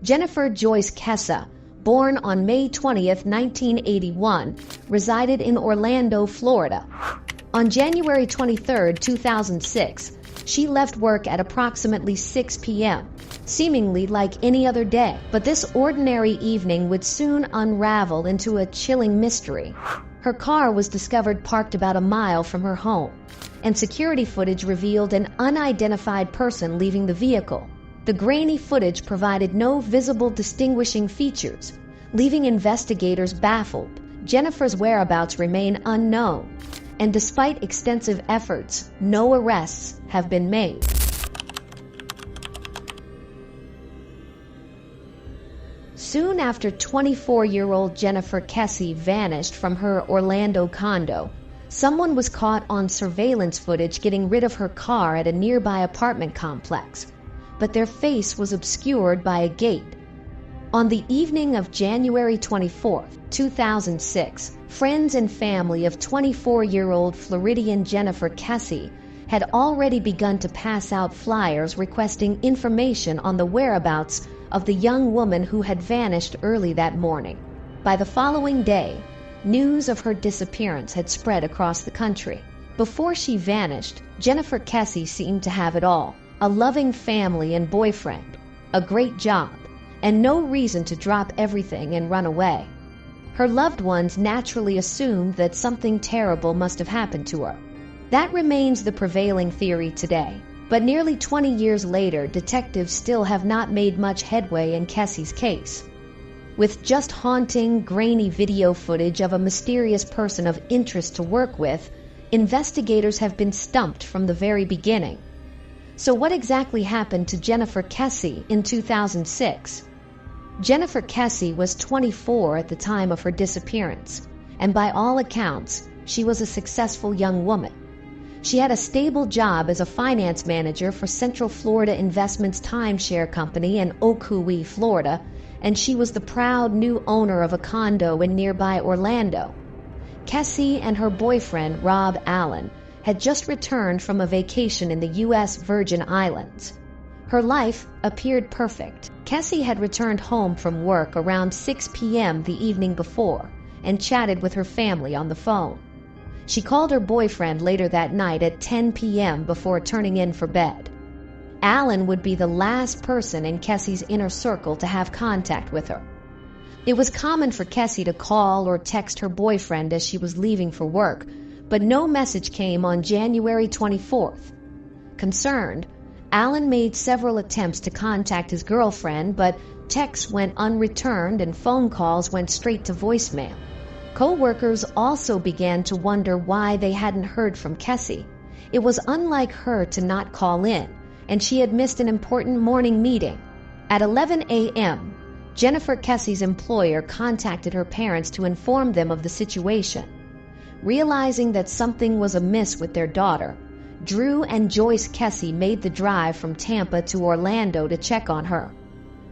Jennifer Joyce Kesse, born on May 20, 1981, resided in Orlando, Florida. On January 23, 2006, she left work at approximately 6 p.m., seemingly like any other day. But this ordinary evening would soon unravel into a chilling mystery. Her car was discovered parked about a mile from her home, and security footage revealed an unidentified person leaving the vehicle. The grainy footage provided no visible distinguishing features, leaving investigators baffled. Jennifer's whereabouts remain unknown, and despite extensive efforts, no arrests have been made. Soon after 24-year-old Jennifer Kesse vanished from her Orlando condo, someone was caught on surveillance footage getting rid of her car at a nearby apartment complex, but their face was obscured by a gate. On the evening of January 24, 2006, friends and family of 24-year-old Floridian Jennifer Kesse had already begun to pass out flyers requesting information on the whereabouts of the young woman who had vanished early that morning. By the following day, news of her disappearance had spread across the country. Before she vanished, Jennifer Kesse seemed to have it all: a loving family and boyfriend, a great job, and no reason to drop everything and run away. Her loved ones naturally assumed that something terrible must have happened to her. That remains the prevailing theory today. But nearly 20 years later, detectives still have not made much headway in Kesse's case. With just haunting, grainy video footage of a mysterious person of interest to work with, investigators have been stumped from the very beginning. So what exactly happened to Jennifer Kesse in 2006? Jennifer Kesse was 24 at the time of her disappearance, and by all accounts, she was a successful young woman. She had a stable job as a finance manager for Central Florida Investments timeshare company in Ocoee, Florida, and she was the proud new owner of a condo in nearby Orlando. Kesse and her boyfriend, Rob Allen, had just returned from a vacation in the U.S. Virgin Islands. Her life appeared perfect. Kesse had returned home from work around 6 p.m. the evening before and chatted with her family on the phone. She called her boyfriend later that night at 10 p.m. before turning in for bed. Allen would be the last person in Kesse's inner circle to have contact with her. It was common for Kesse to call or text her boyfriend as she was leaving for work, but no message came on January 24th. Concerned, Allen made several attempts to contact his girlfriend, but texts went unreturned and phone calls went straight to voicemail. Co-workers also began to wonder why they hadn't heard from Kesse. It was unlike her to not call in, and she had missed an important morning meeting. At 11 a.m., Jennifer Kesse's employer contacted her parents to inform them of the situation. Realizing that something was amiss with their daughter, Drew and Joyce Kesse made the drive from Tampa to Orlando to check on her.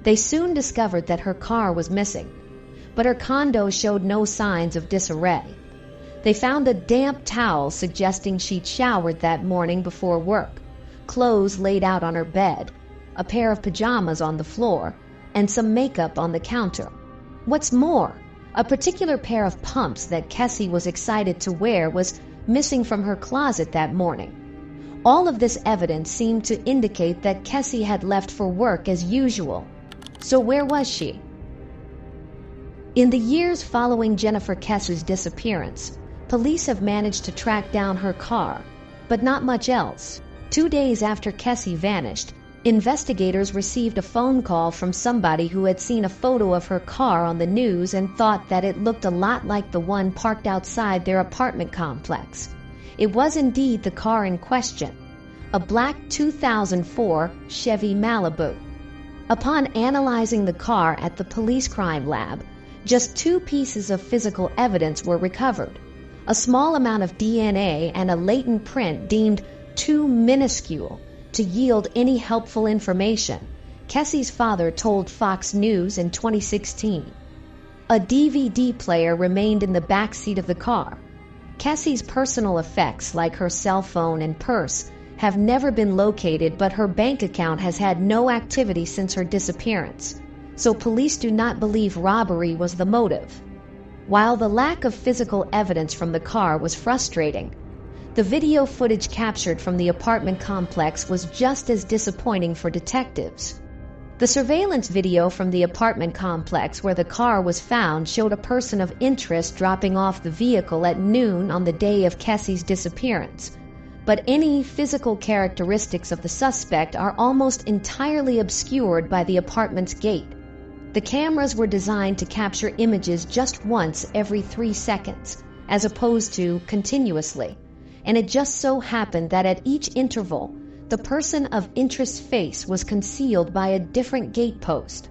They soon discovered that her car was missing, but her condo showed no signs of disarray. They found a damp towel suggesting she'd showered that morning before work, clothes laid out on her bed, a pair of pajamas on the floor, and some makeup on the counter. What's more, a particular pair of pumps that Kesse was excited to wear was missing from her closet that morning. All of this evidence seemed to indicate that Kesse had left for work as usual. So where was she? In the years following Jennifer Kesse's disappearance, police have managed to track down her car, but not much else. 2 days after Kesse vanished, investigators received a phone call from somebody who had seen a photo of her car on the news and thought that it looked a lot like the one parked outside their apartment complex. It was indeed the car in question, a black 2004 Chevy Malibu. Upon analyzing the car at the police crime lab, just 2 pieces of physical evidence were recovered: a small amount of DNA and a latent print deemed too minuscule to yield any helpful information, Kesse's father told Fox News in 2016. A DVD player remained in the back seat of the car. Kesse's personal effects, like her cell phone and purse, have never been located, but her bank account has had no activity since her disappearance. so police do not believe robbery was the motive. While the lack of physical evidence from the car was frustrating, the video footage captured from the apartment complex was just as disappointing for detectives. The surveillance video from the apartment complex where the car was found showed a person of interest dropping off the vehicle at noon on the day of Kesse's disappearance, but any physical characteristics of the suspect are almost entirely obscured by the apartment's gate. The cameras were designed to capture images just once every 3 seconds, as opposed to continuously, and it just so happened that at each interval, the person of interest's face was concealed by a different gate post.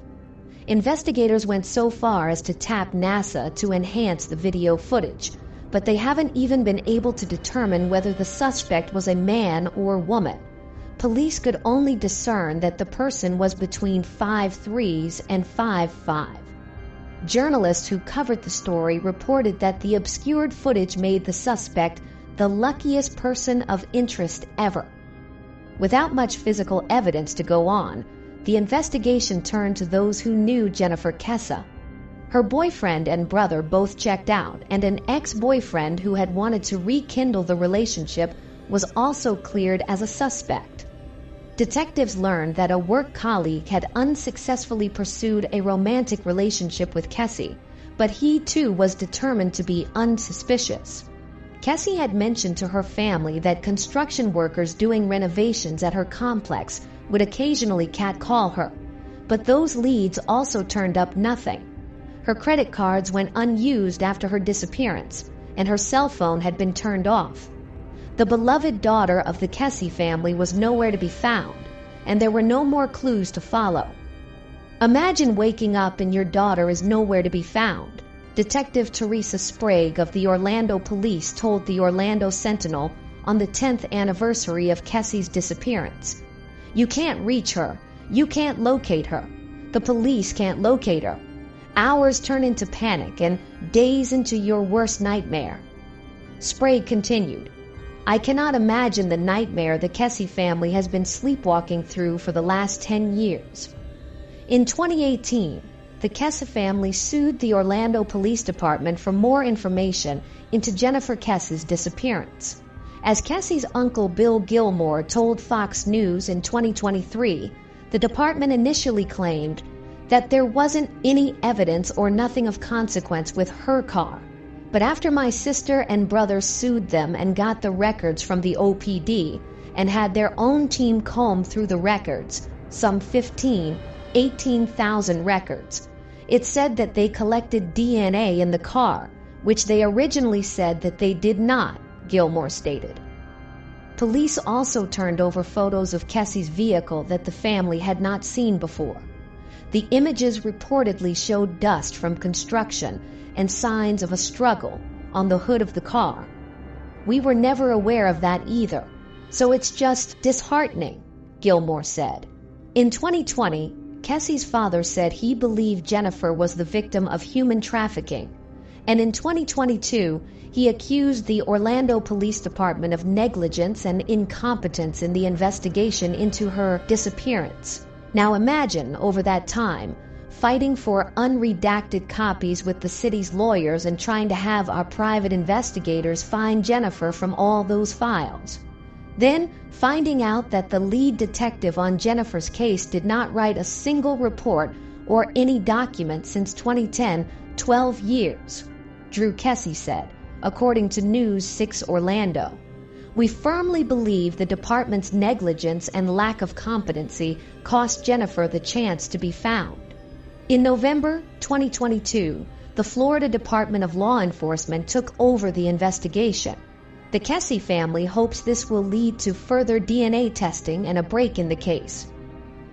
Investigators went so far as to tap NASA to enhance the video footage, but they haven't even been able to determine whether the suspect was a man or woman. Police could only discern that the person was between 5'3" and 5'5". Journalists who covered the story reported that the obscured footage made the suspect the luckiest person of interest ever. Without much physical evidence to go on, the investigation turned to those who knew Jennifer Kesse. Her boyfriend and brother both checked out, and an ex-boyfriend who had wanted to rekindle the relationship was also cleared as a suspect. Detectives learned that a work colleague had unsuccessfully pursued a romantic relationship with Kesse, but he too was determined to be unsuspicious. Kesse had mentioned to her family that construction workers doing renovations at her complex would occasionally catcall her, but those leads also turned up nothing. Her credit cards went unused after her disappearance, and her cell phone had been turned off. The beloved daughter of the Kesse family was nowhere to be found, and there were no more clues to follow. Imagine waking up and your daughter is nowhere to be found. Detective Teresa Sprague of the Orlando Police told the Orlando Sentinel on the 10th anniversary of Kesse's disappearance. "You can't reach her. You can't locate her. The police can't locate her. Hours turn into panic and days into your worst nightmare." Sprague continued, "I cannot imagine the nightmare the Kesse family has been sleepwalking through for the last 10 years. In 2018, the Kesse family sued the Orlando Police Department for more information into Jennifer Kesse's disappearance. As Kesse's uncle Bill Gilmore told Fox News in 2023, the department initially claimed that there wasn't any evidence or nothing of consequence with her car. But after my sister and brother sued them and got the records from the OPD and had their own team comb through the records, some 18,000 records, it said that they collected DNA in the car, which they originally said that they did not," Gilmore stated. Police also turned over photos of Kesse's vehicle that the family had not seen before. The images reportedly showed dust from construction and signs of a struggle on the hood of the car. "We were never aware of that either, so it's just disheartening," Gilmore said. In 2020, Kesse's father said he believed Jennifer was the victim of human trafficking, and in 2022, he accused the Orlando Police Department of negligence and incompetence in the investigation into her disappearance. Now imagine, over that time, fighting for unredacted copies with the city's lawyers and trying to have our private investigators find Jennifer from all those files. Then finding out that the lead detective on Jennifer's case did not write a single report or any document since 2010, 12 years, Drew Kesse said, according to News 6 Orlando. "We firmly believe the department's negligence and lack of competency cost Jennifer the chance to be found." In November 2022, the Florida Department of Law Enforcement took over the investigation. The Kesse family hopes this will lead to further DNA testing and a break in the case.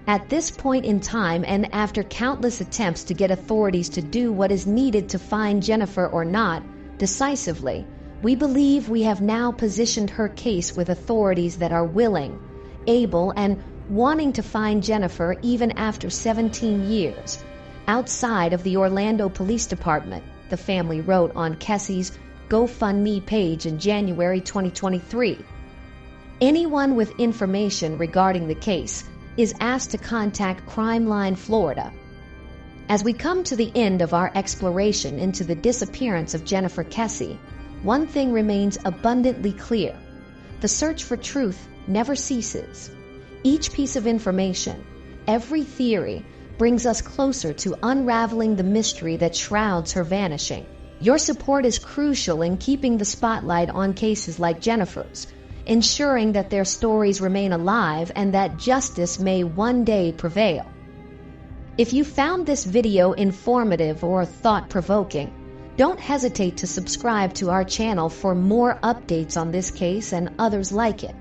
At this point in time, and after countless attempts to get authorities to do what is needed to find Jennifer or not, decisively, we believe we have now positioned her case with authorities that are willing, able, and wanting to find Jennifer even after 17 years, outside of the Orlando Police Department, the family wrote on Kesse's GoFundMe page in January 2023. Anyone with information regarding the case is asked to contact Crime Line Florida. As we come to the end of our exploration into the disappearance of Jennifer Kesse, one thing remains abundantly clear. The search for truth never ceases. Each piece of information, every theory, brings us closer to unraveling the mystery that shrouds her vanishing. Your support is crucial in keeping the spotlight on cases like Jennifer's, ensuring that their stories remain alive and that justice may one day prevail. If you found this video informative or thought-provoking, don't hesitate to subscribe to our channel for more updates on this case and others like it.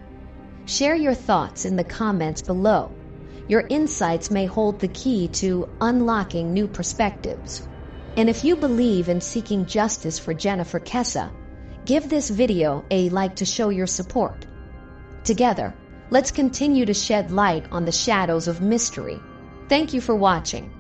Share your thoughts in the comments below. Your insights may hold the key to unlocking new perspectives. And if you believe in seeking justice for Jennifer Kesse, give this video a like to show your support. Together, let's continue to shed light on the shadows of mystery. Thank you for watching.